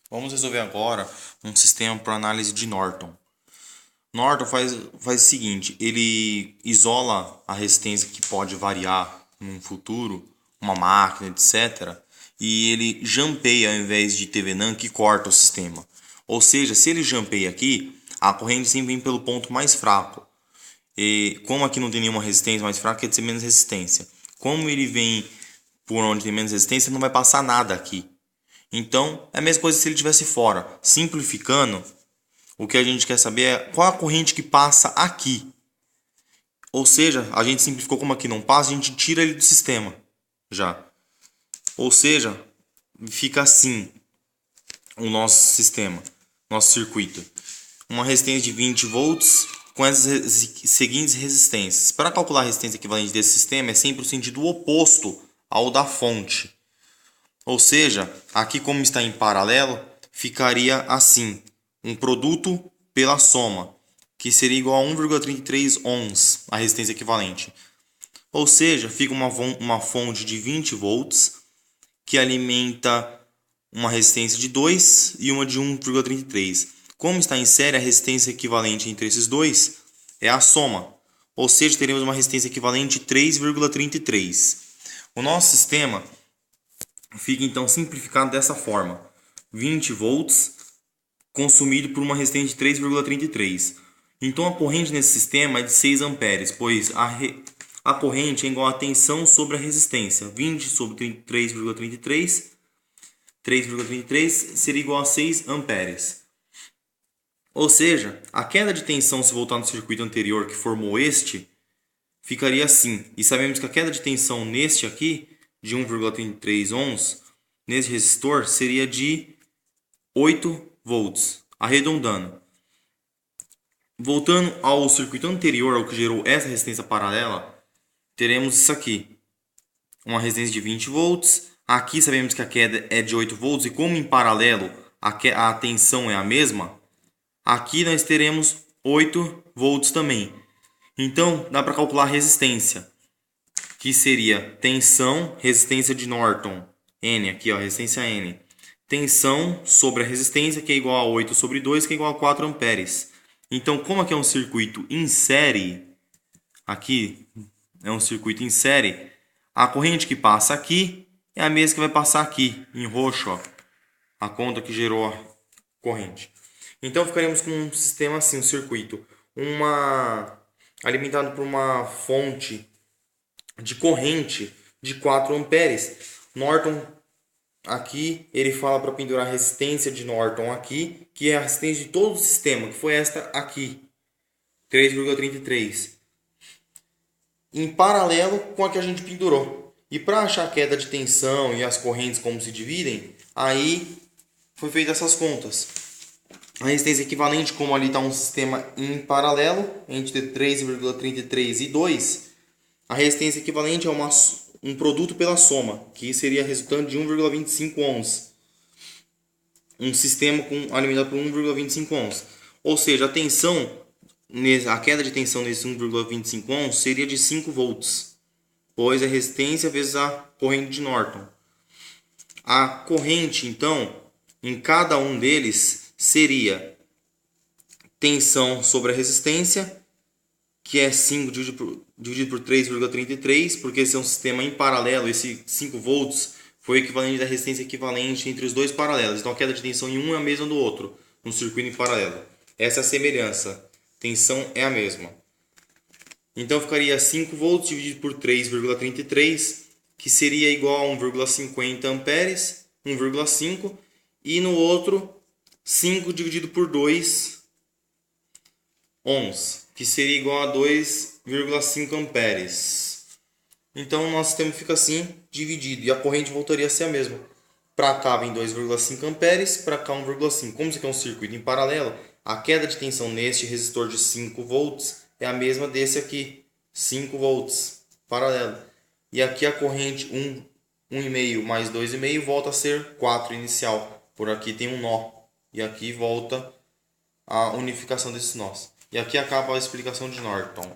Vamos resolver agora um sistema para análise de Norton. Norton faz o seguinte, ele isola a resistência que pode variar no futuro, uma máquina, etc. E ele jampeia ao invés de Thevenin que corta o sistema. Ou seja, se ele jampeia aqui, a corrente sempre vem pelo ponto mais fraco. E como aqui não tem nenhuma resistência mais fraca, quer dizer menos resistência. Como ele vem por onde tem menos resistência, não vai passar nada aqui. Então, é a mesma coisa se ele estivesse fora. Simplificando, o que a gente quer saber é qual a corrente que passa aqui. Ou seja, a gente simplificou como aqui não passa, a gente tira ele do sistema já. Ou seja, fica assim o nosso sistema, nosso circuito. Uma resistência de 20 volts com essas seguintes resistências. Para calcular a resistência equivalente desse sistema é sempre o sentido oposto ao da fonte. Ou seja, aqui como está em paralelo, ficaria assim, um produto pela soma, que seria igual a 1,33 ohms, a resistência equivalente. Ou seja, fica uma fonte de 20 volts, que alimenta uma resistência de 2 e uma de 1,33. Como está em série, a resistência equivalente entre esses dois é a soma. Ou seja, teremos uma resistência equivalente de 3,33. O nosso sistema fica então simplificado dessa forma: 20 volts consumido por uma resistência de 3,33. Então a corrente nesse sistema é de 6 amperes, pois a corrente é igual a tensão sobre a resistência. 20 sobre 3,33 seria igual a 6 amperes. Ou seja, a queda de tensão, se voltar no circuito anterior que formou este, ficaria assim. E sabemos que a queda de tensão neste aqui, de 1,33 ohms, nesse resistor, seria de 8 volts, arredondando. Voltando ao circuito anterior, ao que gerou essa resistência paralela, teremos isso aqui. Uma resistência de 20 volts. Aqui sabemos que a queda é de 8 volts e como em paralelo a tensão é a mesma, aqui nós teremos 8 volts também. Então, dá para calcular a resistência, que seria tensão, resistência de Norton, N, aqui ó, resistência N. Tensão sobre a resistência, que é igual a 8 sobre 2, que é igual a 4 amperes. Então, como aqui é um circuito em série, aqui é um circuito em série, a corrente que passa aqui é a mesma que vai passar aqui, em roxo, ó, a conta que gerou a corrente. Então, ficaremos com um sistema assim, um circuito, alimentado por uma fonte de corrente de 4 amperes. Norton, aqui, ele fala para pendurar a resistência de Norton aqui, que é a resistência de todo o sistema, que foi esta aqui, 3,33. Em paralelo com a que a gente pendurou. E para achar a queda de tensão e as correntes como se dividem, aí foi feita essas contas. A resistência equivalente, como ali está um sistema em paralelo, entre 3,33 e 2, a resistência equivalente é um produto pela soma, que seria resultante de 1,25 ohms. Um sistema alimentado por 1,25 ohms. Ou seja, a queda de tensão nesse 1,25 ohms seria de 5 volts, pois a resistência vezes a corrente de Norton. A corrente, então, em cada um deles seria tensão sobre a resistência, que é 5 dividido por 3,33, porque esse é um sistema em paralelo, esse 5 volts foi o equivalente da resistência equivalente entre os dois paralelos. Então a queda de tensão em um é a mesma do outro, no circuito em paralelo. Essa é a semelhança, tensão é a mesma. Então ficaria 5 volts dividido por 3,33, que seria igual a 1,50 amperes, 1,5, e no outro 5 dividido por 2 ohms, que seria igual a 2,5 amperes. Então o nosso sistema fica assim, dividido, e a corrente voltaria a ser a mesma. Para cá vem 2,5 amperes, para cá 1,5. Como isso aqui é um circuito em paralelo, a queda de tensão neste resistor de 5 volts é a mesma desse aqui, 5 volts, paralelo. E aqui a corrente 1,5 mais 2,5 volta a ser 4 inicial. Por aqui tem um nó, e aqui volta a unificação desses nós. E aqui acaba a explicação de Norton.